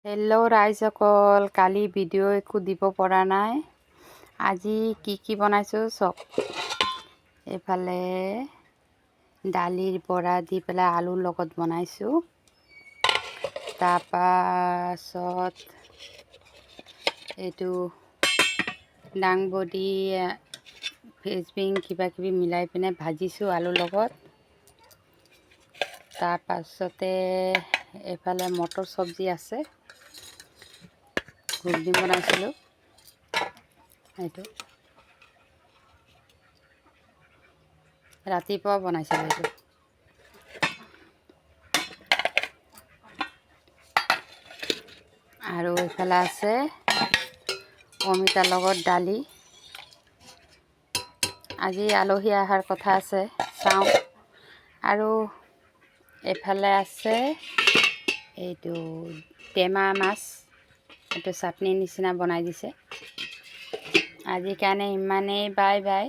Hello' ৰাইজসকল, কালি video' একো দিব পৰা নাই। আজি কি বনাইছোঁ চব। এইফালে দালিৰ বৰা দি পেলাই আলুৰ লগত বনাইছোঁ। তাৰপাছত এইটো দাংবডি ফ্ৰেঞ্চবিন কিবাকিবি মিলাই পিনে ভাজিছোঁ আলুৰ লগত। তাৰপাছতে এইফালে মটৰ চব্জি আছে, ঘুগনি বনাইছিলোঁ। এইটো ৰাতিপুৱা বনাইছিলোঁ। এইটো আৰু এইফালে আছে অমিতাৰ লগত দালি। আজি আলহী অহাৰ কথা আছে, চাওঁ। আৰু এইফালে আছে এইটো টেমা মাছ, এইটো চাটনি নিচিনা বনাই দিছে। আজিৰ কাৰণে ইমানেই, বাই বাই।